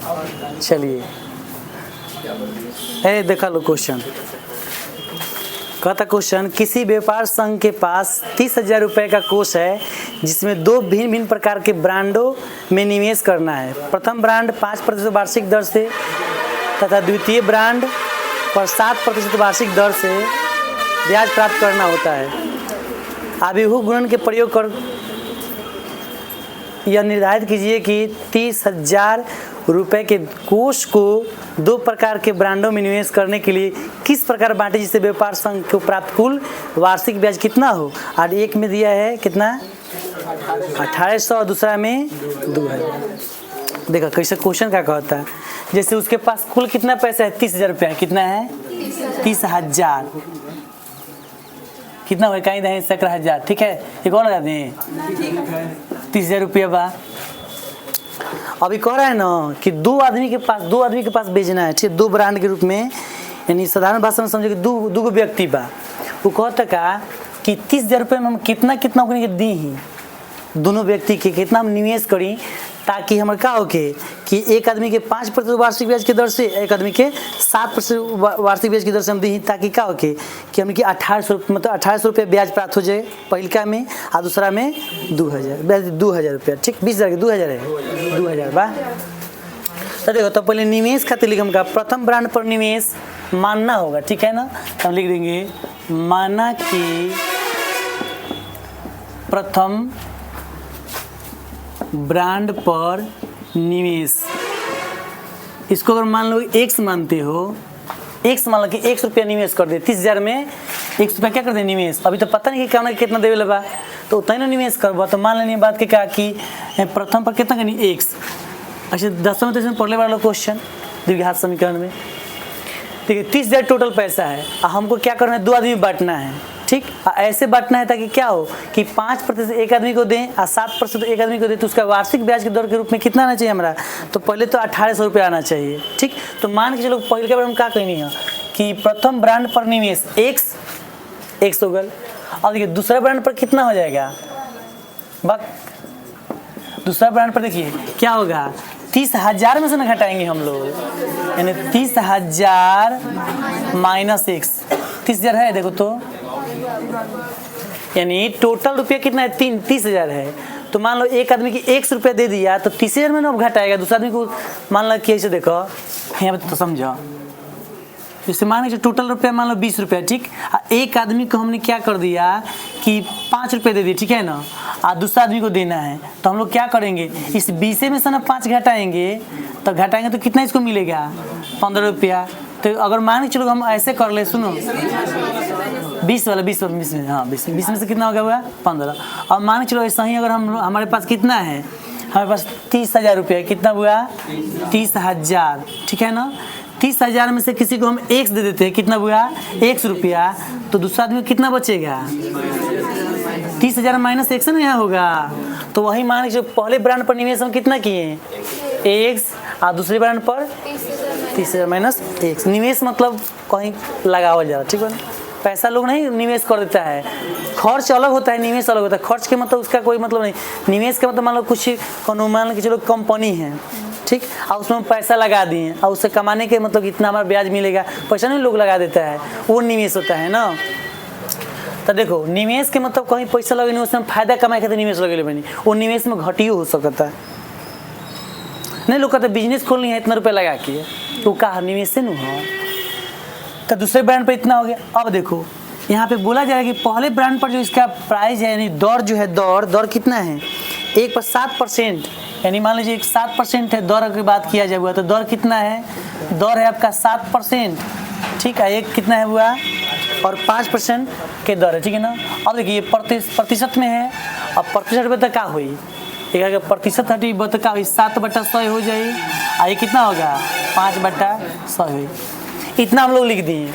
चलिए देखा लो क्वेश्चन। कहता क्वेश्चन, किसी व्यापार संघ के पास 30,000 रुपये का कोष है जिसमें दो भिन्न भिन्न प्रकार के ब्रांडों में निवेश करना है। प्रथम ब्रांड 5% वार्षिक दर से तथा द्वितीय ब्रांड पर 7% वार्षिक दर से ब्याज प्राप्त करना होता है। अभिभूत गुणन के प्रयोग कर यह निर्धारित कीजिए कि 30,000 रुपये के कोष को दो प्रकार के ब्रांडों में निवेश करने के लिए किस प्रकार बांटे जिससे व्यापार संघ को प्राप्त कुल वार्षिक ब्याज कितना हो। और एक में दिया है कितना 1800 और दूसरा में 2000। देखा कैसे क्वेश्चन क्या कहता है, जैसे उसके पास कुल कितना पैसा है 30,000 रुपया, कितना है 30,000, कितना हुआ कहीं दहें 11,000, ठीक है। ये कौन लगा दें 30,000 रुपया बा। अभी कह रहा है ना कि दो आदमी के पास बेचना है, ठीक है, दो ब्रांड के रूप में, यानी साधारण भाषा में समझो कि दो व्यक्ति बा। वो कहता का कि 30,000 रुपये में हम कितना के दी ही दोनों व्यक्ति के कितना हम निवेश करी ताकि हमारे क्या हो के कि एक आदमी के 5% वार्षिक ब्याज की दर से एक आदमी के 7% वार्षिक ब्याज की दर से हम दी ताकि क्या हो के कि हम 1800 मतलब 1800 रुपये ब्याज प्राप्त हो जाए पहलका में और दूसरा में 2,000 रुपया, ठीक 20,000 के 2,000 है 2,000 बा। तो देखो तो पहले निवेश खातिर लिखम का प्रथम ब्रांड पर निवेश मानना होगा, ठीक है ना। तो हम लिख देंगे माना कि प्रथम ब्रांड पर निवेश। इसको अगर मान लो x मानते हो, x मान लो कि 1 रुपया निवेश कर दे 30,000 में 1 रुपया क्या कर दे निवेश। अभी तो पता नहीं कि क्या कितना देवे लगा तो उतना ही निवेश करबा। तो मान लेनी बात के क्या कि प्रथम पर कितना करनी x। अच्छा 10 में तो इसमें पढ़ने वाला क्वेश्चन द्विघात समीकरण में देखिए 30,000 टोटल पैसा है और हमको क्या करना है दो आदमी बांटना है, ठीक। ऐसे बांटना है ताकि क्या हो कि 5% एक आदमी को दें और 7% एक आदमी को दें तो उसका वार्षिक ब्याज के दर के रूप में कितना आना चाहिए हमारा। तो पहले तो 1800 रुपये आना चाहिए, ठीक। तो मान के चलो पहले के बारे में क्या कहनी है कि प्रथम ब्रांड पर निवेश x हो गल। और देखिए दूसरा ब्रांड पर कितना हो जाएगा दूसरा ब्रांड पर देखिए क्या होगा 30,000 में से ना घटाएंगे हम लोग, यानी 30,000 माइनस x 30,000 है देखो तो, यानी टोटल रुपया कितना है 30,000 है। तो मान लो एक आदमी की 1 रुपया दे दिया तो 30,000 में ना घटाएगा। दूसरा आदमी को मान लो कि ऐसे देखो यहाँ पे तो समझो जैसे मान लीजिए टोटल रुपया मान लो 20 रुपया, ठीक। एक आदमी को हमने क्या कर दिया कि 5 रुपये दे दिए, ठीक है ना, और दूसरा आदमी को देना है। तो हम लोग क्या करेंगे इस 20 में से ना 5 घटाएंगे तो कितना इसको मिलेगा 15 रुपया। तो अगर मान के चलो हम ऐसे कर ले, सुनो 20 में, हाँ 20 में से कितना हो गया 15। और मान के चलो ऐसा ही अगर हमारे पास कितना है हमारे पास 30,000 रुपया, कितना हुआ 30,000, ठीक है ना। 30,000 में से किसी को हम x दे देते हैं, कितना हुआ 1 रुपया। तो दूसरा आदमी कितना बचेगा 30,000 माइनस x ना यहाँ होगा। तो वही मान लीजिए पहले ब्रांड पर निवेश हम कितना किए x और दूसरे ब्रांड पर 30,000 माइनस x। निवेश मतलब कहीं लगावल जा रहा, ठीक है ना। पैसा लोग नहीं निवेश कर देता है, खर्च अलग होता है निवेश अलग होता है। खर्च के मतलब उसका कोई मतलब नहीं, निवेश का मतलब मान लो कुछ मान के चलो कंपनी है, ठीक, और उसमें पैसा लगा दिए और उससे कमाने के मतलब इतना हमारा ब्याज मिलेगा, पैसा नहीं लोग लगा देता है, वो निवेश होता है ना। तो देखो निवेश के मतलब कहीं पैसा लगे नहीं उसमें फायदा कमाए खातिर निवेश लगे बनी, वो निवेश में घटियो हो सकता है। नहीं लोग कहते बिजनेस खोलनी है इतना रुपया लगा के, तो कहा निवेश से नहीं हो। तो दूसरे ब्रांड पर इतना हो गया। अब देखो यहाँ पे बोला जा रहा है कि पहले ब्रांड पर जो इसका प्राइस है यानी दर जो है दर कितना है 1 पर 7%, यानी मान लीजिए 7% है दर की बात किया जाए हुआ तो दर कितना है दर है आपका 7%, ठीक है। एक कितना है हुआ और 5% के दर है, ठीक है ना। अब देखिए प्रतिशत में है, अब प्रतिशत रुपये तक क्या हुई एक प्रतिशत हटी तो क्या हुई 7/100 हो जाए और ये कितना होगा 5/100 हुई। इतना हम लोग लिख दिए,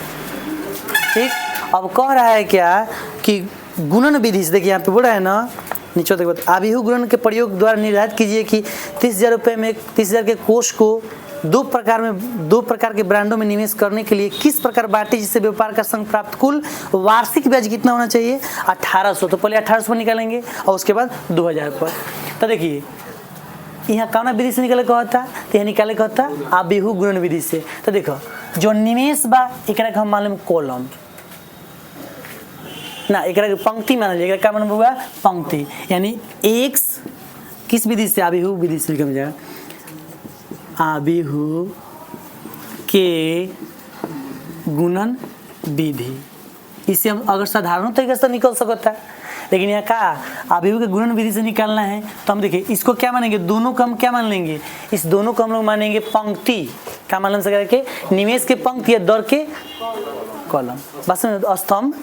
ठीक। अब कह रहा है क्या कि गुणन विधि से देखिए यहाँ पे बोल रहा है ना नीचे तक बात अभिभूत गुणन के प्रयोग द्वारा निर्धारित कीजिए कि 30,000 रुपये में 30,000 के कोष को दो प्रकार के ब्रांडों में निवेश करने के लिए किस प्रकार बांटे जिससे व्यापार का संघ प्राप्त कुल वार्षिक ब्याज कितना होना चाहिए 1800। तो पहले 1800 पर निकालेंगे और उसके बाद 2000 पर। तो देखिए यहाँ कौन विधि से निकले कहता, तो यहाँ निकाले कहता आबिहू गुणन विधि से। तो देखो जो निवेश बा एकरा के हम मान लेम कॉलम ना, एकरा के पंक्ति मानल जाएगा। क्या मानल हुआ पंक्ति, यानी x किस विधि से, आबिहू विधि से लिखा जाएगा, आबिहू के गुणन विधि। इससे हम अगर साधारण तरीके से निकल सकता है, लेकिन यहाँ का आबिहू के गुणन विधि से निकालना है तो हम देखिए इसको क्या मानेंगे, दोनों को हम क्या मान लेंगे, इस दोनों को हम लोग मानेंगे पंक्ति। क्या मान लेंगे, निवेश के पंक्ति या दर के कॉलम, बस स्तंभ,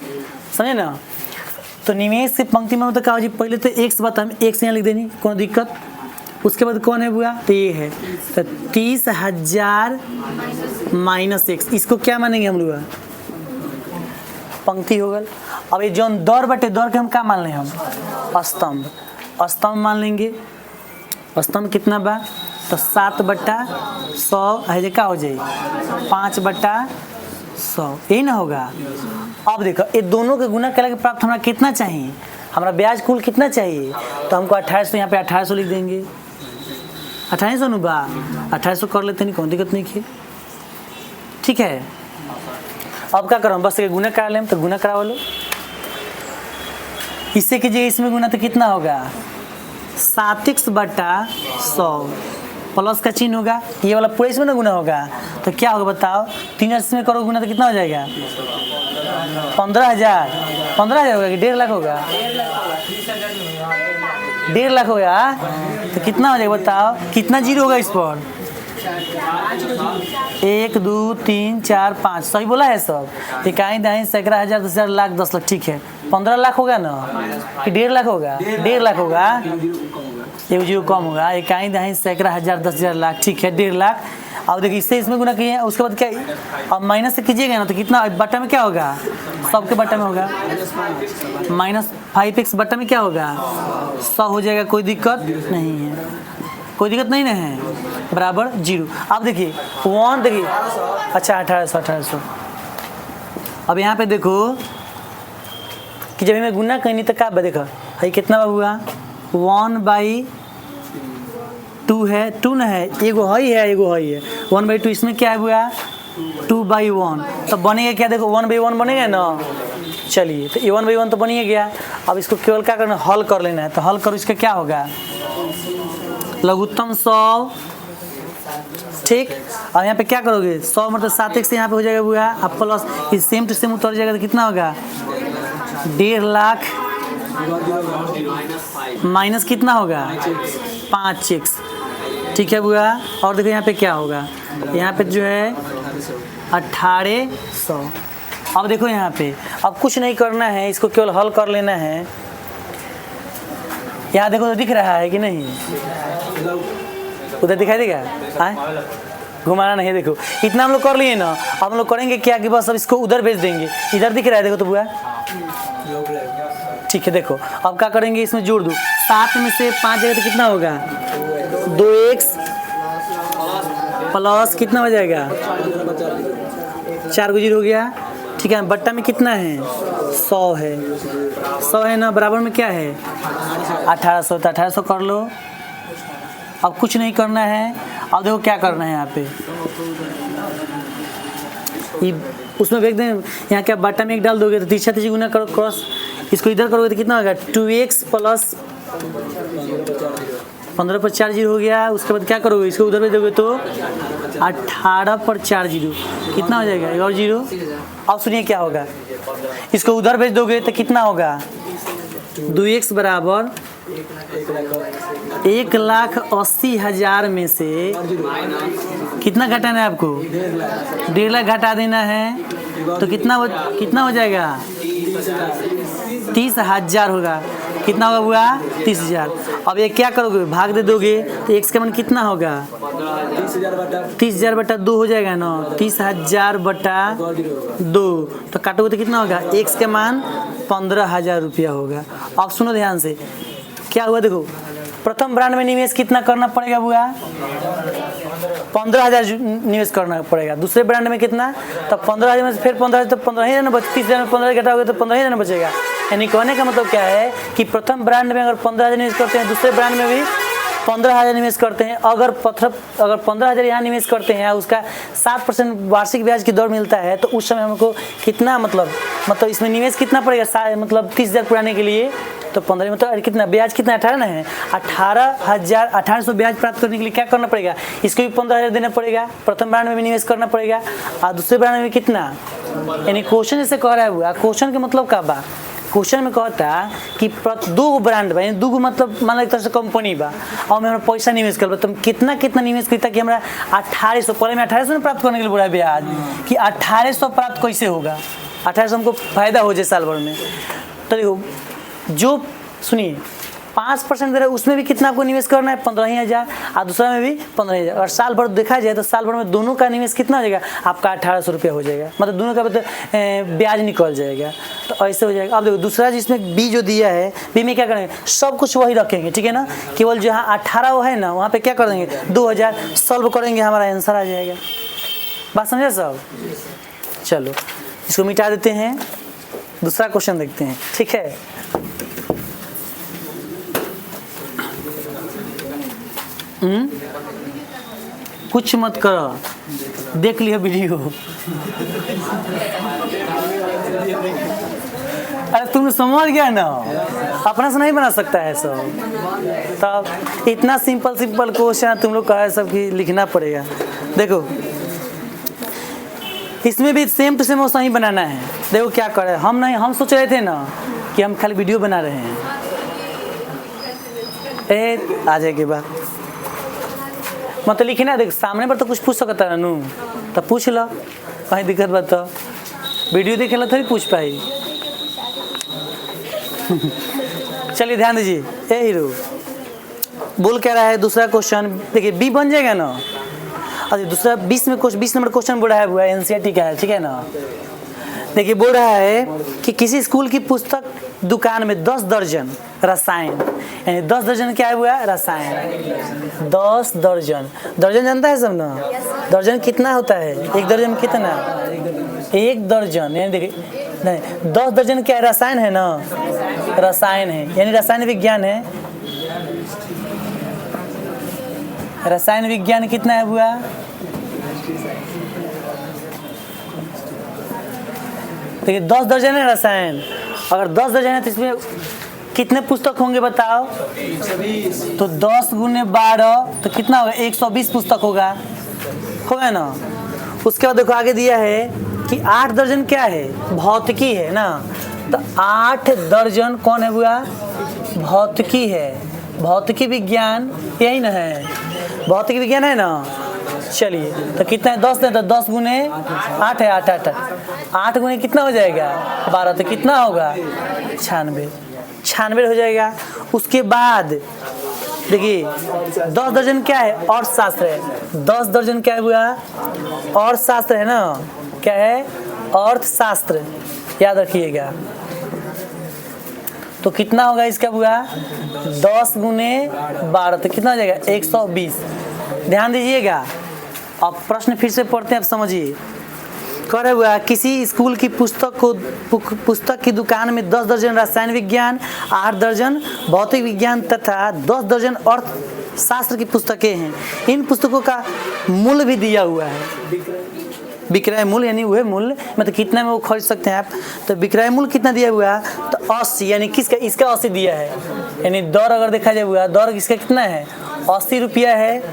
समझे ना। तो निवेश के पंक्ति में मतलब क्या हो जी, पहले तो एक्स बात हम एक्स यहाँ लिख देनी, कोई दिक्कत। उसके बाद कौन है बुआ, तो ये है, तो 30,000 माइनस एक्स, इसको क्या मानेंगे हम लोग, पंक्ति हो गल। अब ये जो दर बटे दर के हम क्या मान लें, हम स्तंभ, स्तंभ मान लेंगे। स्तंभ कितना बा, तो 7/100 है, क्या हो जाए 5/100, यही ना होगा। अब देखो ये दोनों के गुना करके प्राप्त हमारा कितना चाहिए, हमारा ब्याज कुल कितना चाहिए, तो हमको 2800, यहाँ पे 2800 लिख देंगे। 2800 नु बा, 2800 कर लेते नहीं, कोई दिक्कत नहीं है, ठीक है। अब क्या करो, बस गुना करा लें, तो गुना करा लो, इससे कीजिए, इसमें गुना तो कितना होगा 7x/100 प्लस का चिन्ह होगा, ये वाला पूरा इसमें ना गुना होगा, तो क्या होगा बताओ, 3 इसमें करो गुना तो कितना हो जाएगा 15,000 होगा कि 1.5 लाख होगा, 1.5 लाख होगा, तो कितना हो जाएगा बताओ, कितना जीरो होगा इस पर, 1 2 3 4 5, सही बोला है सब, इकाई दाई सैकड़ा हजार 10,000 लाख 10 लाख, ठीक है 15 लाख होगा ना कि 1.5 लाख होगा, 1.5 लाख होगा, एक जीरो कम होगा, इकाई दाई सैकड़ा हजार 10,000 लाख, ठीक है 1.5 लाख। अब देखिए इससे इसमें गुना किए, उसके बाद क्या, अब माइनस से कीजिएगा ना, तो कितना बट्टा में क्या होगा, सबके बट्टा में होगा -5x बट्टा में क्या होगा 100 हो जाएगा, कोई दिक्कत नहीं है, कोई दिक्कत नहीं ना है, बराबर 0। अब देखिए 1 देखिए, अच्छा 1800। अब यहाँ पे देखो कि जब हमें गुना करनी तो क्या देखो भाई कितना हुआ 1/2 है, 2 ना है, एगो है 1/2, इसमें क्या हुआ 2/1, तो बनेगा क्या, देखो 1/1 बनेगा ना, चलिए तो ये 1/1 तो बन ही गया। अब इसको केवल क्या करना, हल कर लेना है, तो हल करो, इसका क्या होगा लघुत्तम 100, ठीक। अब यहाँ पे क्या करोगे 100 मतलब 7x यहाँ पे हो जाएगा बुआ, अब प्लस इस सेम टू सेम उतर जाएगा, तो कितना होगा 1.5 लाख माइनस कितना होगा 5x, ठीक है बुआ। और देखो यहाँ पे क्या होगा, यहाँ पे जो है 1800। अब देखो यहाँ पे अब कुछ नहीं करना है, इसको केवल हल कर लेना है। यहाँ देखो तो दिख रहा है कि नहीं, उधर दिखाई देगा, घुमाना नहीं है, देखो इतना हम लोग कर लिए ना। अब हम लोग करेंगे क्या कि बस अब इसको उधर भेज देंगे, इधर दिख रहा है देखो तो बुआ, ठीक है। देखो अब क्या करेंगे, इसमें जोड़ दो, 7 में से 5 जगह तो कितना होगा 2x प्लस कितना हो जाएगा 4 को 0 हो गया, ठीक है। बट्टा में कितना है 100 है ना, बराबर में क्या है 1800, तो 1800 कर लो। अब कुछ नहीं करना है, अब देखो क्या करना है यहाँ पे, उसमें देख दें यहाँ क्या बट्टा में 1 डाल दोगे तो 3 गुना करो क्रॉस, इसको इधर करोगे तो कितना होगा 2x प्लस 15 पर 4 0 हो गया। उसके बाद क्या करोगे, इसको उधर भेज दोगे तो 18 पर 4 0 कितना हो जाएगा, एक और 0। अब सुनिए क्या होगा, इसको उधर भेज दोगे तो कितना होगा 2x बराबर 1,80,000 में से कितना घटाना है आपको 1.5 लाख घटा देना है, तो कितना हो जाएगा 30,000 होगा, कितना होगा बुआ 30,000। अब ये क्या करोगे, भाग दे दोगे तो x का मान कितना होगा 30,000/2 हो जाएगा ना, 30,000/2, तो काटोगे तो कितना होगा x का मान 15,000 रुपया होगा। अब सुनो ध्यान से क्या हुआ, देखो प्रथम ब्रांड में निवेश कितना करना पड़ेगा बुआ 15,000 निवेश करना पड़ेगा, दूसरे ब्रांड में कितना, तब 15,000 में से फिर 15,000 तो 15,000 ना बचे, 30,000 में 15,000 घटाओगे तो 15,000 ना बचेगा। यानी कहने का मतलब क्या है कि प्रथम ब्रांड में अगर 15,000 निवेश करते हैं, दूसरे ब्रांड में भी 15,000 निवेश करते हैं, अगर 15,000 यहाँ निवेश करते हैं, उसका 7% वार्षिक ब्याज की दर मिलता है, तो उस समय हमको कितना मतलब इसमें निवेश कितना पड़ेगा, मतलब 30,000 पुराने के लिए, तो 15 मतलब कितना ब्याज कितना 18 ना है, 18,000 ब्याज प्राप्त करने के लिए क्या करना पड़ेगा, इसको भी 15,000 देना पड़ेगा, प्रथम ब्रांड में भी निवेश करना पड़ेगा, और दूसरे ब्रांड में कितना, यानी क्वेश्चन जैसे कह रहा हुआ, क्वेश्चन के मतलब का बा, क्वेश्चन में कहता कि दो ब्रांड बा, यानी दो मतलब मान लो एक तरह से कंपनी बा, और मैं पैसा निवेश कर, तुम कितना निवेश करता कि हमारा 1800, पहले में 1800 प्राप्त करने के लिए बोला ब्याज, कि 1800 प्राप्त कैसे होगा, 1800 हमको फायदा हो जाए साल भर में, तो देखो जो सुनिए 5% दे रहा है, उसमें भी कितना आपको निवेश करना है, 15,000, और दूसरा में भी 15,000, और साल भर देखा जाए तो साल भर में दोनों का निवेश कितना हो जाएगा, आपका 1800 रुपया हो जाएगा, मतलब दोनों का मतलब ब्याज निकल जाएगा, तो ऐसे हो जाएगा। अब देखो दूसरा जिसमें बी जो दिया है, बी में क्या करेंगे, सब कुछ वही रखेंगे, ठीक है ना, केवल जहाँ 18 है ना, वहाँ पे क्या कर देंगे 2000 सॉल्व करेंगे, हमारा आंसर आ जाएगा। बात समझे सब? चलो इसको मिटा देते हैं, दूसरा क्वेश्चन देखते हैं, ठीक है। कुछ मत करो, देख लियो वीडियो। अरे तुम समझ गया ना, अपना से नहीं बना सकता है सब, तब इतना सिंपल क्वेश्चन तुम लोग कहा सब कि लिखना पड़ेगा। देखो इसमें भी सेम टू सेम वैसा ही बनाना है। देखो क्या करे, हम सोच रहे थे ना कि हम खाली वीडियो बना रहे हैं, आ जाएगी बात मतलब लिखे ना, देख सामने पर तो कुछ पूछ सकता है नू, तो पूछ लो, कहीं दिक्कत बात तो वीडियो देखे लो थोड़ी पूछ पाई। चलिए ध्यान दीजिए, ए हीरो बोल क्या रहा है, दूसरा क्वेश्चन देखिए बी बन जाएगा ना। अच्छा दूसरा 20 नंबर क्वेश्चन बोल रहा है, वो एनसीईआरटी का है, ठीक है ना। देखिए बोल रहा है कि किसी स्कूल की पुस्तक दुकान में 10 दर्जन रसायन, यानी 10 दर्जन क्या है हुआ रसायन, 10 दर्जन, दर्जन जानता है सब ना, दर्जन कितना होता है, एक दर्जन में कितना, एक दर्जन, यानी देखिए नहीं 10 दर्जन क्या है, रसायन है ना, रसायन है, यानी रसायन विज्ञान है, रसायन विज्ञान कितना है हुआ, देखिए 10 दर्जन है रसायन, अगर 10 दर्जन है तो इसमें कितने पुस्तक होंगे बताओ, तो 10 गुने 12 तो कितना होगा, 120 पुस्तक होगा ना। उसके बाद देखो आगे दिया है कि 8 दर्जन क्या है, भौतिकी है ना, तो 8 दर्जन कौन है हुआ, भौतिकी है, भौतिकी विज्ञान यही ना है, भौतिकी विज्ञान है ना। चलिए तो कितना है, 10 है तो 10 गुने 8 है, 8 गुने कितना हो जाएगा 12, तो कितना होगा 96 हो जाएगा। उसके बाद देखिए 10 दर्जन क्या है, अर्थशास्त्र है, 10 दर्जन क्या है हुआ, अर्थशास्त्र है ना, क्या है अर्थशास्त्र, याद रखिएगा। तो कितना होगा इसका हुआ 10 गुने 12 तो कितना हो जाएगा 120। ध्यान दीजिएगा, अब प्रश्न फिर से पढ़ते हैं, अब समझिए। कह हुआ किसी स्कूल की पुस्तक की दुकान में 10 दर्जन रसायन विज्ञान, 8 दर्जन भौतिक विज्ञान तथा 10 दर्जन अर्थशास्त्र की पुस्तकें हैं। इन पुस्तकों का मूल्य भी दिया हुआ है, विक्रय मूल्य, यानी वह मूल्य मतलब कितना में वो खरीद सकते हैं आप। तो विक्रय मूल्य कितना दिया हुआ, तो 80, यानी किसका, इसका 80 दिया है, यानी दर अगर देखा जाए हुआ, दर इसका कितना है 80 रुपया है,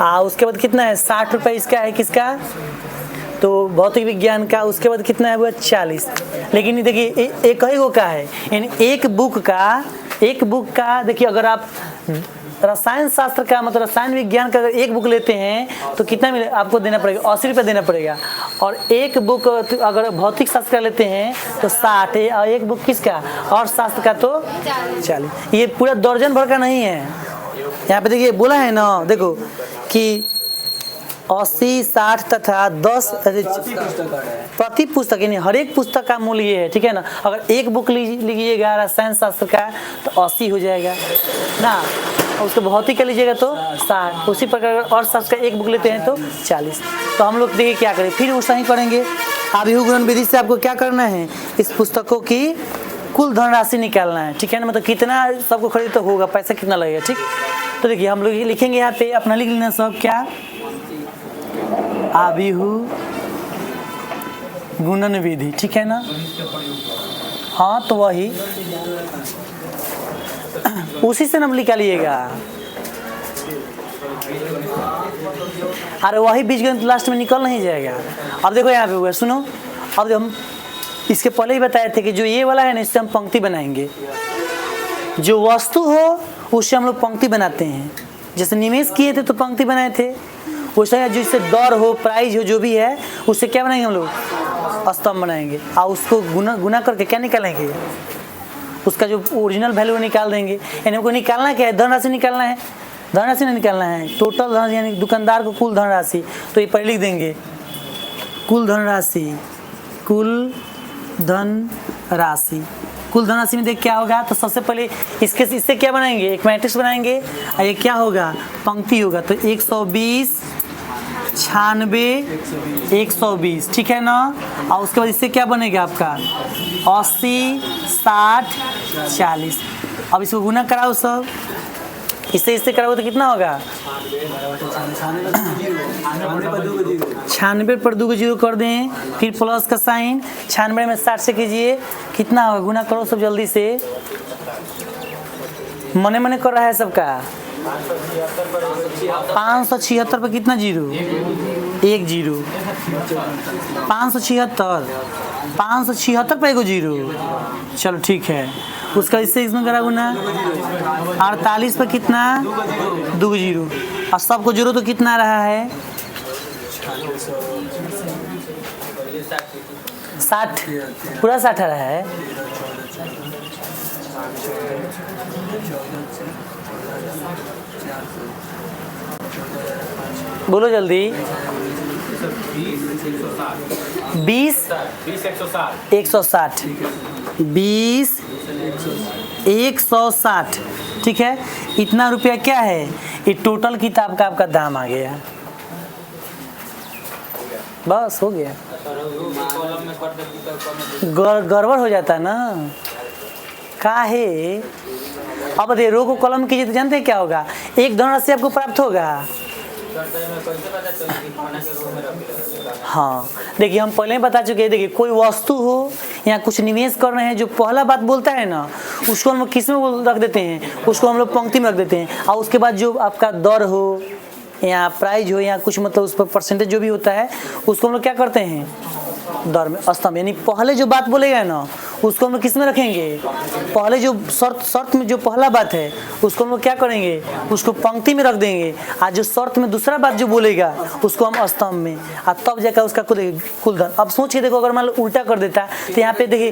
उसके बाद कितना है 60 रुपये इसका है, किसका, तो भौतिक विज्ञान का। उसके बाद कितना है वो 40। लेकिन देखिए एक ही गो का है, यानी एक बुक का देखिए, अगर आप रसायन शास्त्र का मतलब रसायन विज्ञान का अगर एक बुक लेते हैं तो कितना मिले आपको देना पड़ेगा, 80 रुपये देना पड़ेगा। और एक बुक अगर भौतिक शास्त्र का लेते हैं तो 60, और एक बुक किसका अर्थशास्त्र का तो 40। ये पूरा दर्जन भर का नहीं है, यहाँ पे देखिए बोला है ना, देखो कि 80, 60 तथा 10 प्रति पुस्तक, यानी हर एक पुस्तक का मूल्य ये है, ठीक है ना। अगर एक बुक लीजिएगा रसायन शास्त्र का तो 80 हो जाएगा ना, और उसको भौतिक का लीजिएगा तो 60। उसी प्रकार अर्थशास्त्र का एक बुक लेते हैं तो 40। तो हम लोग देखिए क्या करें, फिर वैसा ही करेंगे। आभिहु गुणन विधि से आपको क्या करना है, इस पुस्तकों की कुल धनराशि निकालना है, ठीक है ना, मतलब कितना सबको खरीद तो होगा, पैसा कितना लगेगा, ठीक। तो तो देखिए हम लोग लिखेंगे यहाँ पे अपना लिख लेना सब क्या, आबिहु गुणन विधि, ठीक है ना। हाँ तो वही उसी से नंबर निकालिएगा। अरे वही बीजगणित लास्ट में निकल नहीं जाएगा। अब देखो यहाँ पे हुआ, सुनो अब हम इसके पहले ही बताए थे कि जो ये वाला है ना इससे हम पंक्ति बनाएंगे, जो वस्तु हो उससे हम लोग पंक्ति बनाते हैं। जैसे निवेश किए थे तो पंक्ति बनाए थे, वैसे जो इससे दर हो प्राइज हो जो भी है उससे क्या बनाएंगे हम लोग, स्तंभ बनाएंगे। और उसको गुना करके क्या निकालेंगे, उसका जो ओरिजिनल वैल्यू निकाल देंगे। यानी हमको निकालना क्या है, धनराशि निकालना है, धनराशि नहीं निकालना है, टोटल धन यानी दुकानदार को कुल धनराशि। तो ये पहले लिख देंगे कुल धनराशि, कुल धनराशि। कुल धनराशि में देख क्या होगा, तो सबसे पहले इससे क्या बनाएंगे, एक मैट्रिक्स बनाएंगे और ये क्या होगा, पंक्ति होगा। तो 120 96 120, ठीक है ना। और उसके बाद इससे क्या बनेगा आपका 80 60 40। अब इसको गुना कराओ सब, इससे कराओ तो कितना होगा 96 पर 2 को 0 कर दें, फिर प्लस का साइन, 96 में 60 से कीजिए, कितना होगा, गुना करो सब जल्दी से, मने मने कर रहा है सबका। 576 पर कितना जीरो, 1 जीरो, 576 पर 1 जीरो, चलो ठीक है। उसका इससे इसमें करा गुना, 48 पर कितना 2 जीरो, और सबको जीरो तो कितना रहा है 60, पूरा 60 रहा है। बोलो जल्दी, 20 160, 20 160, ठीक है। इतना रुपया क्या है, ये टोटल किताब का आपका दाम आ गया, बस हो गया। गड़बड़ हो जाता ना, काहे। अब दे रो को कॉलम कीजिए तो जानते हैं क्या होगा, एक धनराशि आपको प्राप्त होगा। हाँ देखिए हम पहले ही बता चुके हैं, देखिए कोई वस्तु हो या कुछ निवेश कर रहे हैं, जो पहला बात बोलता है ना उसको हम लोग किस में रख देते हैं, उसको हम लोग पंक्ति में रख देते हैं। और उसके बाद जो आपका दर हो या प्राइज हो या कुछ मतलब उस पर परसेंटेज जो भी होता है उसको हम लोग क्या करते हैं, दर में स्तंभ। यानी पहले जो बात बोलेगा ना उसको हम लोग किस में रखेंगे, पहले जो शर्त में जो पहला बात है उसको हम लोग क्या करेंगे, उसको पंक्ति में रख देंगे। आज जो शर्त में दूसरा बात जो बोलेगा उसको हम स्तंभ में, और तब जाकर उसका कुल धन। अब सोच के देखो, अगर मान लो उल्टा कर देता तो यहाँ पे देखिए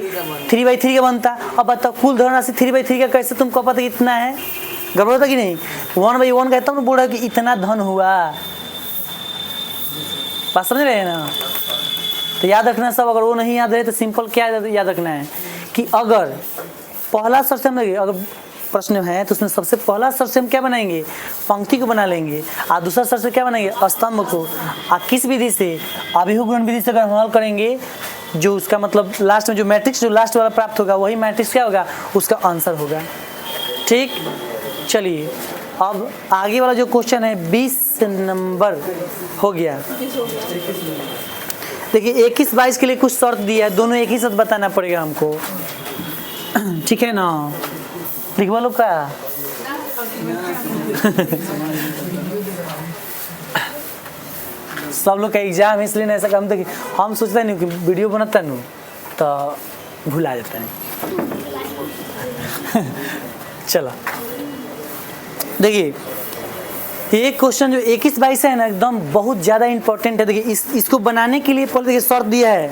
3/3 का बनता। अब बताओ कुल धन राशि 3/3 का कैसे तुमको पता कितना है, गड़बड़ होता कि नहीं। 1/1 कहता हूँ बोल रहा है कि इतना धन हुआ, बात समझ रहे हैं ना। तो याद रखना सब, अगर वो नहीं याद रहे तो सिंपल क्या याद रखना है कि अगर पहला शर्त से हम अगर प्रश्न है तो उसमें सबसे पहला शर्त से हम क्या बनाएंगे, पंक्ति को बना लेंगे, और दूसरा शर्त से क्या बनाएंगे, स्तंभ को। और किस विधि से, अभिहु गुणन विधि से अगर हम हल करेंगे, जो उसका मतलब लास्ट में जो मैट्रिक्स जो लास्ट वाला प्राप्त होगा वही मैट्रिक्स क्या होगा, उसका आंसर होगा। ठीक, चलिए अब आगे वाला जो क्वेश्चन है 20 नंबर हो गया। देखिए 21-22 के लिए कुछ शर्त दिया है, दोनों एक ही साथ बताना पड़ेगा हमको, ठीक है ना। लिखवा लो का सब लोग का एग्जाम इसलिए नहीं, ऐसा काम था कि हम सोचते नहीं कि वीडियो बनाता नहीं तो भुला जाता नहीं। चलो देखिए ये क्वेश्चन जो 21-22 है ना एकदम बहुत ज़्यादा इंपॉर्टेंट है। देखिए इसको बनाने के लिए पहले देखिए शर्त दिया है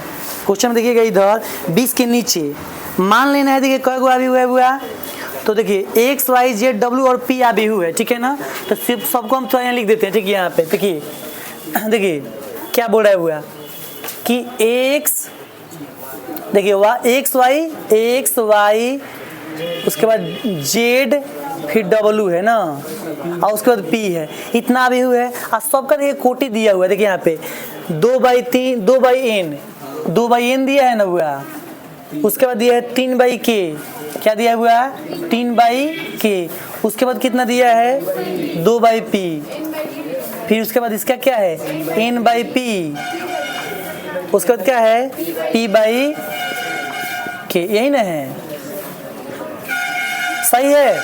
क्वेश्चन में, देखिएगा इधर 20 के नीचे मान लेना है। देखिए कै गो आबी हुआ, तो देखिए एक्स वाई जेड डब्ल्यू और पी आबी हुआ है, ठीक है ना। तो सिर्फ सबको हम तो यहाँ लिख देते हैं, ठीक है। यहाँ पे देखिए क्या बोल रहा है हुआ कि एक्स, देखिए वह एक्स वाई उसके बाद जेड फिर डब्ल्यू है ना, और उसके बाद पी है, इतना भी हुआ है। और सबका देखिए कोटि दिया हुआ है, देखिए यहाँ पे 2/n दिया है ना हुआ। उसके बाद दिया है 3/k, क्या दिया हुआ है 3/k। उसके बाद कितना दिया है 2/p, फिर उसके बाद इसका क्या है n/p, उसके बाद क्या है p/k, यही ना है, सही है।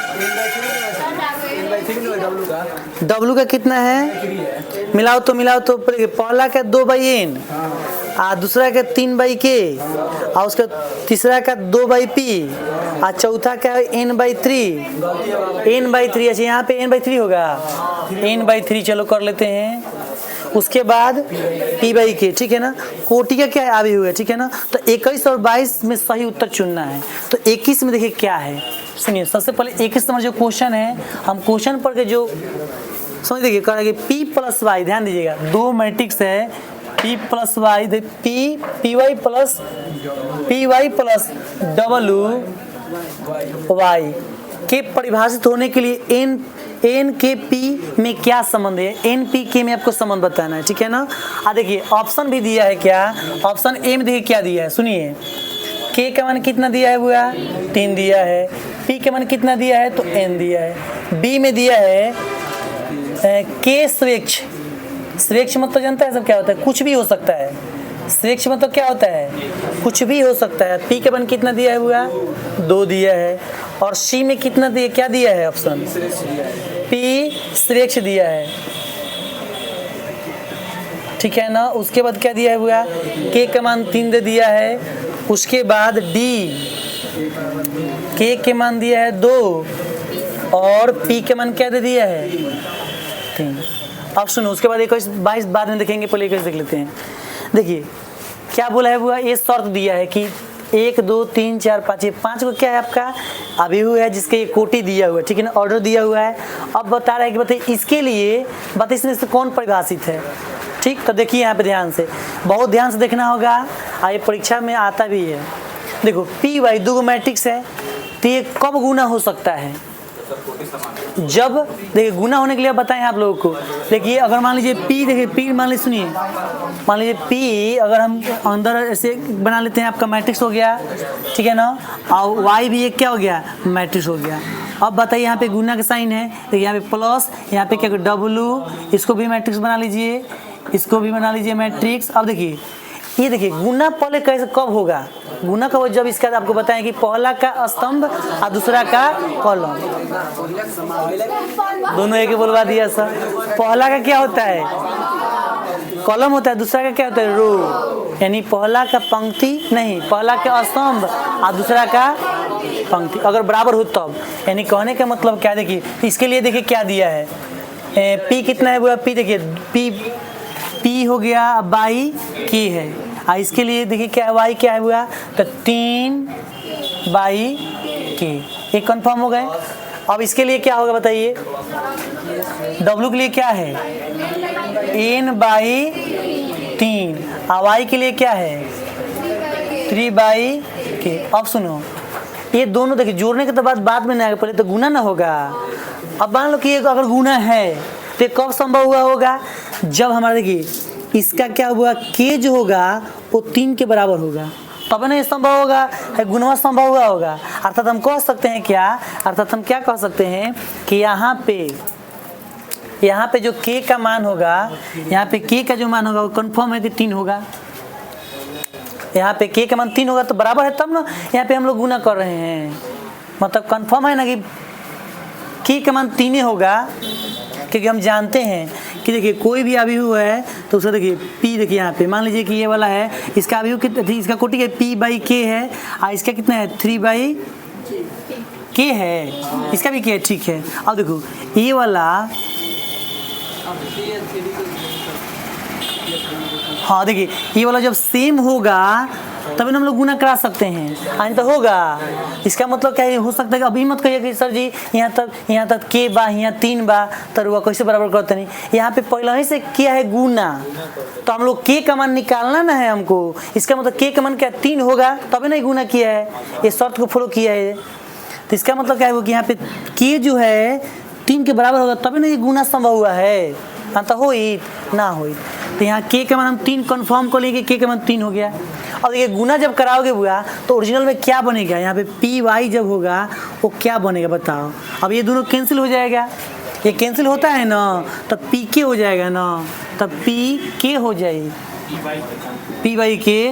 W का कितना है, मिलाओ तो पहला का 2/n, दूसरा का 3/k, और उसका तीसरा का 2/p, और चौथा का n/3। अच्छा यहाँ पे n/3 होगा, n/3 चलो कर लेते हैं। उसके बाद p/k, ठीक है ना। कोटि का क्या है अभी हुआ, ठीक है ना। तो 21 और 22 में सही उत्तर चुनना है। तो 21 में देखिए क्या है, सुनिए। सबसे पहले 21 नंबर जो क्वेश्चन है, हम क्वेश्चन पढ़ के जो समझ देखिए करेंगे p+y, ध्यान दीजिएगा, दो मैट्रिक्स है p+y, py प्लस wy के परिभाषित होने के लिए n के p में क्या संबंध है, n p k में आपको संबंध बताना है, ठीक है ना। देखिए ऑप्शन भी दिया है, क्या ऑप्शन ए में देखिए क्या दिया है, सुनिए। k का मान कितना दिया है बुआ, 3 दिया है। p का मान कितना दिया है, तो n दिया है। b में दिया है k स्वेच्छ, स्वेच्छ मतलब जानता है सब क्या होता है, कुछ भी हो सकता है। स्वेच्छ मतलब क्या होता है, कुछ भी हो सकता है। p का मान कितना दिया है बुआ, 2 दिया है। और c में कितना दिया, क्या दिया है ऑप्शन, p स्वेच्छ दिया है, ठीक है ना। उसके बाद क्या दिया है बुआ, k का मान 3 दे दिया है। उसके बाद d, k के मान दिया है 2 और p के मान क्या दे दिया है 3। अब सुनो, उसके बाद 21 22 बाद में देखेंगे, पहले 21 देख लेते हैं। देखिए क्या बोला है बुआ, ये शर्त दिया है कि 1 2 3 4 5, ये 5 को क्या है आपका अभी हुआ है, जिसके ये कोटि दिया हुआ है, ठीक है ना, ऑर्डर दिया हुआ है। अब बता रहा है कि बताइए इसके लिए बताइए इसमें से कौन परिभाषित है, ठीक। तो देखिए यहाँ पे ध्यान से, बहुत ध्यान से देखना होगा, ये परीक्षा में आता भी है। देखो py दो मैट्रिक्स है, तो ये कब गुना हो सकता है, जब देखिए गुना होने के लिए बताएं आप लोगों को। देखिए अगर मान लीजिए p, देखिए p मान लीजिए, सुनिए, मान लीजिए p अगर हम अंदर ऐसे बना लेते हैं, आपका मैट्रिक्स हो गया, ठीक है ना, और y भी एक क्या हो गया, मैट्रिक्स हो गया। अब बताइए यहाँ पे गुना का साइन है, देखिए यहाँ पे प्लस, यहाँ पे क्या w, इसको भी मैट्रिक्स बना लीजिए, इसको भी बना लीजिए मैट्रिक्स। अब देखिए ये देखिए गुना पहले कैसे कब होगा, गुना कब, जब इसका आपको बताएं कि पहला का स्तंभ और दूसरा का कॉलम, दोनों एक ही बोलवा दिया सर। पहला का क्या होता है, कॉलम होता है, दूसरा का क्या होता है, रो, यानी पहला का पंक्ति नहीं, पहला का स्तंभ और दूसरा का पंक्ति अगर बराबर हो तब, यानी कहने का मतलब क्या, देखिए इसके लिए देखिए क्या दिया है, p कितना है, p देखिए p हो गया बाई k है, इसके लिए देखिए क्या है, y क्या है हुआ, तो 3/k, एक कंफर्म हो गए। अब इसके लिए क्या होगा बताइए, w के लिए क्या है n/3, और y के लिए क्या है 3/k। अब सुनो, ये दोनों देखिए जोड़ने के तो बाद में ना आएगा, पहले तो गुना ना होगा। अब मान लो कि अगर गुना है तो कब संभव हुआ होगा, जब हमारा देखिए इसका क्या हुआ, k जो होगा वो 3 के बराबर होगा, तब ना ये संभव होगा, गुणवा संभव हुआ होगा। अर्थात हम कह सकते हैं क्या, अर्थात हम क्या कह सकते हैं कि यहाँ पे जो k का मान होगा, यहाँ पे k का जो मान होगा वो कंफर्म है कि 3 होगा। यहाँ पे k का मान 3 होगा तो बराबर है, तब ना यहाँ पे हम लोग गुना कर रहे हैं, मतलब कंफर्म है ना कि k का मान 3 होगा, क्योंकि हम जानते हैं कि देखिए कोई भी अभिव्यक्ति है तो उसका देखिए p, देखिए यहाँ पे मान लीजिए कि ये वाला है, इसका अभिव्यक्ति कितना, इसका कोटि है p/k है, और इसका कितना है 3/k है, इसका भी k है, ठीक है। अब देखो ये वाला, हाँ देखिए ये वाला जब सेम होगा तभी हम लोग गुना करा सकते हैं, आज तो होगा। इसका मतलब क्या है, हो सकता है कि अभी मत कहिए कि सर जी यहाँ तक k बा, यहाँ 3 बा, तो कैसे बराबर करते नहीं, यहाँ पे पहले ही से किया है गुना, तो हम लोग k का मान निकालना ना है हमको। इसका मतलब k का मान क्या 3 होगा तभी नहीं गुना किया है, ये शर्त को फॉलो किया है। तो इसका मतलब क्या है कि यहाँ पे k जो है 3 के बराबर होगा तभी नहीं गुना संभव हुआ है, तो हो ना हो। तो यहाँ k का मान हम 3 कंफर्म कर लेंगे, k का मान 3 हो गया। अब ये गुना जब कराओगे बुआ तो ओरिजिनल में क्या बनेगा, यहाँ पे पी वाई जब होगा वो क्या बनेगा बताओ। अब ये दोनों कैंसिल हो जाएगा, ये कैंसिल होता है ना तो पी के हो जाएगा ना, तब पी के हो जाएगी पी बाई के।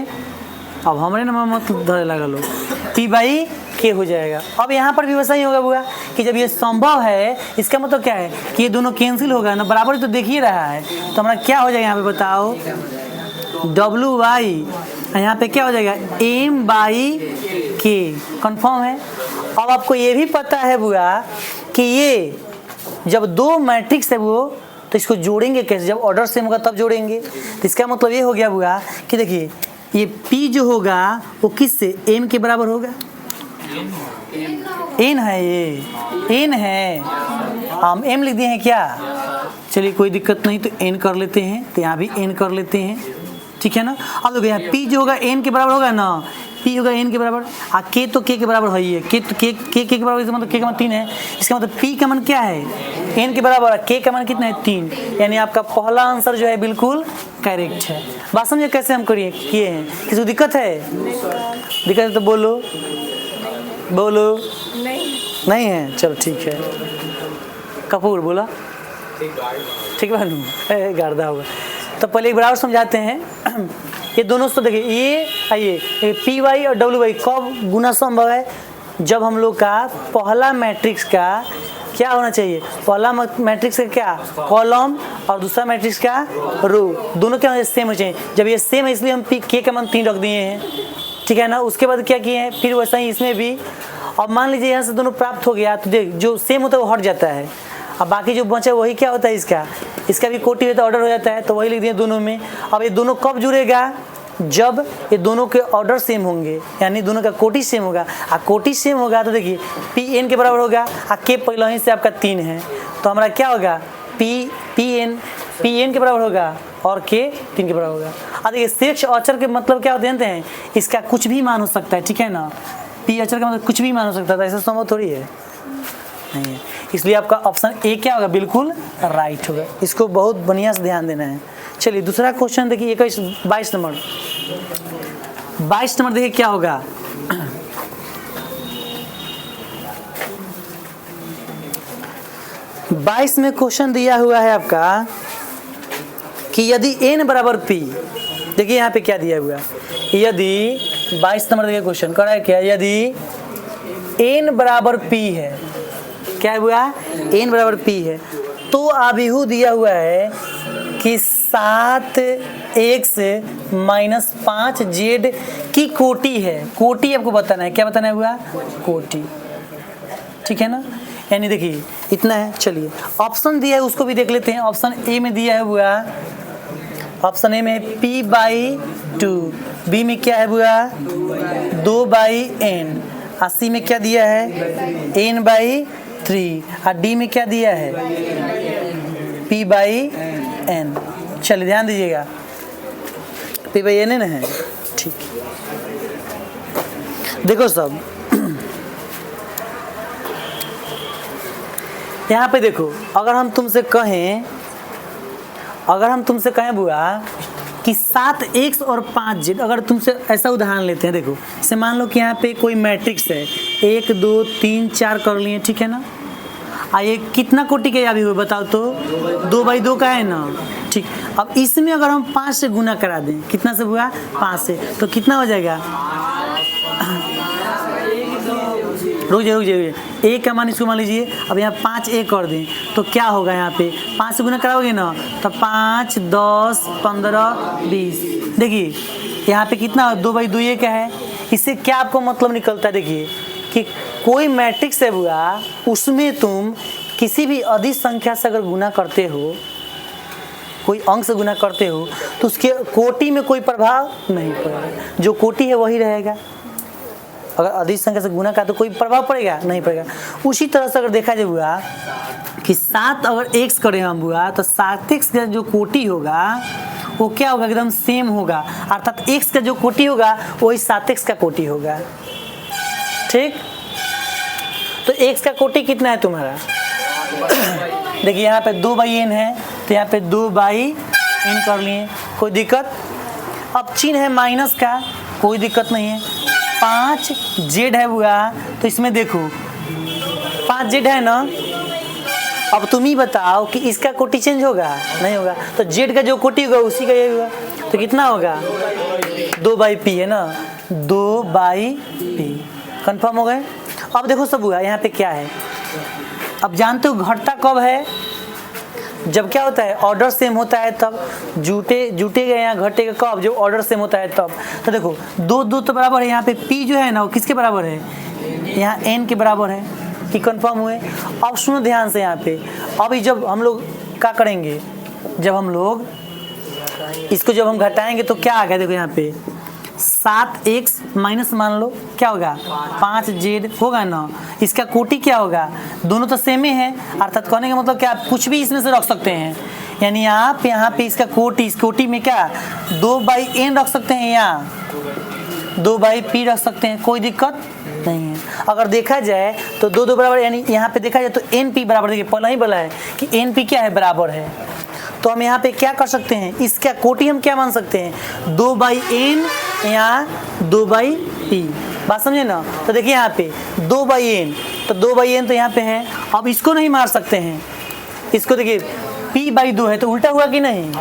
अब हमारे नंबर मत धरे लगा लो, पी बाई के हो जाएगा। अब यहाँ पर भी वैसा ही होगा बुआ कि जब ये संभव है इसका मतलब क्या है कि ये दोनों कैंसिल होगा ना, बराबर तो देख ही रहा है, तो हमारा क्या हो जाएगा यहाँ पे बताओ, डब्ल्यू वाई, यहाँ पे क्या हो जाएगा एम बाई के। कन्फर्म है। अब आपको ये भी पता है बुआ कि ये जब दो मैट्रिक्स है वो तो इसको जोड़ेंगे कैसे, जब ऑर्डर सेम होगा तब जोड़ेंगे। तो इसका मतलब ये हो गया बुआ कि देखिए ये P जो होगा वो किससे M के बराबर होगा, N है, ये N है, हम M लिख दिए हैं क्या, चलिए कोई दिक्कत नहीं, तो N कर लेते हैं, तो यहाँ भी N कर लेते हैं, ठीक है ना। अब देखो यहाँ P जो होगा N के बराबर होगा ना, P होगा N के बराबर, K तो K के बराबर है ही है, K तो K के बराबर, इसका मतलब K का मान 3 है, इसका मतलब P का मान क्या है N के बराबर है, K का मान कितना है 3, यानी आपका पहला आंसर जो है बिल्कुल करेक्ट है। बात समझे कैसे हम किए हैं, किसी को दिक्कत है, दिक्कत है तो बोलो बोलो, नहीं है, चलो ठीक है। कपूर बोला ठीक है, गार्दा होगा। तो पहले एक बराबर समझाते हैं। ये दोनों तो देखिए ये आइए पी वाई और डब्ल्यू वाई कब गुना संभव है, जब हम लोग का पहला मैट्रिक्स का क्या होना चाहिए, पहला मैट्रिक्स का क्या कॉलम और दूसरा मैट्रिक्स का रो, दोनों क्या सेम हो चाहिए। जब ये सेम है इसलिए हम पी के का मान 3 रख दिए हैं, ठीक है ना। उसके बाद क्या किए हैं, फिर वैसा ही इसमें भी। अब मान लीजिए यहाँ से दोनों प्राप्त हो गया तो देख जो सेम होता है वो हट जाता है, अब बाकी जो बचा वही क्या होता है, इसका भी कोटि होता है, ऑर्डर हो जाता है, तो वही लिख दिए दोनों में। अब ये दोनों कब जुड़ेगा, जब ये दोनों के ऑर्डर सेम होंगे, यानी दोनों का कोटि सेम होगा। कोटि सेम होगा तो देखिए पी एन के बराबर होगा, के पहले ही से आपका 3 है, तो हमारा क्या होगा पी एन के बराबर होगा और के 3 के बराबर होगा। अब देखिए शेष अचर के मतलब क्या जानते हैं, इसका कुछ भी मान हो सकता है, ठीक है ना। पी अचर का मतलब कुछ भी मान हो सकता है, ऐसा संभव थोड़ी है, नहीं है। इसलिए आपका ऑप्शन ए क्या होगा, बिल्कुल राइट होगा। इसको बहुत बढ़िया से ध्यान देना है। चलिए दूसरा क्वेश्चन देखिए 22 नंबर, 22 नंबर देखिए क्या होगा। 22 में क्वेश्चन दिया हुआ है आपका कि यदि n बराबर p, देखिए यहाँ पे क्या दिया हुआ, यदि 22 नंबर देखिए क्वेश्चन कर रहा है क्या, यदि n बराबर p है, क्या हुआ n बराबर p है, तो अभिहु दिया हुआ है कि 7x - 5z की कोटि है। कोटि आपको बताना है, क्या बताना है हुआ, कोटि, ठीक है ना। यानी देखिए इतना है। चलिए ऑप्शन दिया है उसको भी देख लेते हैं। ऑप्शन ए में दिया है हुआ, ऑप्शन ए में p/2, बी में क्या है हुआ 2/n, और सी में क्या दिया है n/3, और डी में क्या दिया है p/n। चलिए ध्यान दीजिएगा p/n है, ठीक। देखो सब यहाँ पे देखो, अगर हम तुमसे कहें बुआ कि 7x और 5z, अगर तुमसे ऐसा उदाहरण लेते हैं, देखो जैसे मान लो कि यहाँ पे कोई मैट्रिक्स है 1 2 3 4 कर लिए, ठीक है ना। ये कितना कोटि का अभी हुआ बताओ तो, 2/2 का है ना, ठीक। अब इसमें अगर हम 5 से गुना करा दें, कितना से हुआ 5 से, तो कितना हो जाएगा, रुक जाइए, एक का मान इसको मान लीजिए, अब यहाँ 5 कर दें तो क्या होगा, यहाँ पे 5 से गुना कराओगे ना तो 5 10 15 20, देखिए यहाँ पे कितना 2/2 का है। इससे क्या आपको मतलब निकलता है, देखिए कि कोई मैट्रिक्स है बुआ, उसमें तुम किसी भी अधिक संख्या से अगर गुना करते हो, कोई अंक से गुना करते हो, तो उसके कोटि में कोई प्रभाव नहीं पड़ेगा, जो कोटि है वही रहेगा। अगर अधिक संख्या से गुना का तो कोई प्रभाव पड़ेगा नहीं पड़ेगा। उसी तरह से अगर देखा जाए बुआ कि 7 अगर x करें हम बुआ, तो 7x का जो कोटि होगा वो क्या होगा, एकदम सेम होगा, अर्थात x का जो कोटि होगा वही 7x का कोटि होगा, ठीक। तो x का कोटि कितना है तुम्हारा, देखिए यहाँ पे 2/n है, तो यहाँ पे 2/n कर लिए, कोई दिक्कत। अब चिन्ह है माइनस का, कोई दिक्कत नहीं है। 5 जेड है हुआ, तो इसमें देखो 5 जेड है ना। अब तुम ही बताओ कि इसका कोटि चेंज होगा? नहीं होगा। तो जेड का जो कोटि होगा उसी का ये होगा, तो कितना होगा 2/p है ना, 2/p। कंफर्म हो गए। अब देखो सब हुआ, यहाँ पे क्या है, अब जानते हो घटता कब है? जब क्या होता है ऑर्डर सेम होता है तब। जुटेगा या घटेगा कब? जब ऑर्डर सेम होता है तब। तो देखो 2 तो बराबर है, यहाँ पे p जो है ना वो किसके बराबर है? यहाँ n के बराबर है। कि कंफर्म हुए। अब सुनो ध्यान से यहाँ पे, अभी जब हम लोग क्या करेंगे, जब हम लोग इसको जब हम घटाएंगे तो क्या आ गया, देखो यहाँ पे 7x माइनस मान लो क्या होगा 5z होगा ना। इसका कोटि क्या होगा? दोनों तो सेम ही है, अर्थात कहने का मतलब क्या, कुछ भी इसमें से रख सकते हैं। यानी आप यहाँ पे इसका कोटि, इस कोटि में क्या 2/n रख सकते हैं, यहाँ 2/p रख सकते हैं, कोई दिक्कत नहीं है। अगर देखा जाए तो 2 बराबर, यानी यहाँ पे देखा जाए तो np बराबर, देखिए पहले ही बोला है कि np क्या है, बराबर है। तो हम यहाँ पे क्या कर सकते हैं, इसका कोटि हम क्या मान सकते हैं 2/n या 2/p। बात समझे ना। तो देखिए यहाँ पे 2/n, तो 2/n तो यहाँ पे है। अब इसको नहीं मार सकते हैं, इसको देखिए p/2 है, तो उल्टा हुआ कि नहीं।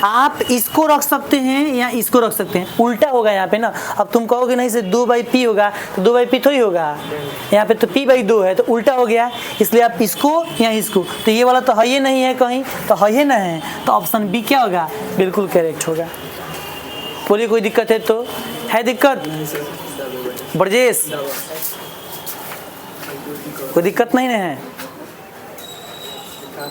आप इसको रख सकते हैं या इसको रख सकते हैं, उल्टा होगा यहाँ पे ना। अब तुम कहोगे नहीं से 2/p होगा, तो 2/p थोड़ी होगा, यहाँ पे तो p/2 है, तो उल्टा हो गया। इसलिए आप इसको या इसको, तो ये वाला तो है ही नहीं है कहीं, तो है ही नहीं है, तो ऑप्शन बी क्या होगा, बिल्कुल करेक्ट होगा। बोलिए कोई दिक्कत है तो? है दिक्कत ब्रजेश? कोई दिक्कत नहीं है?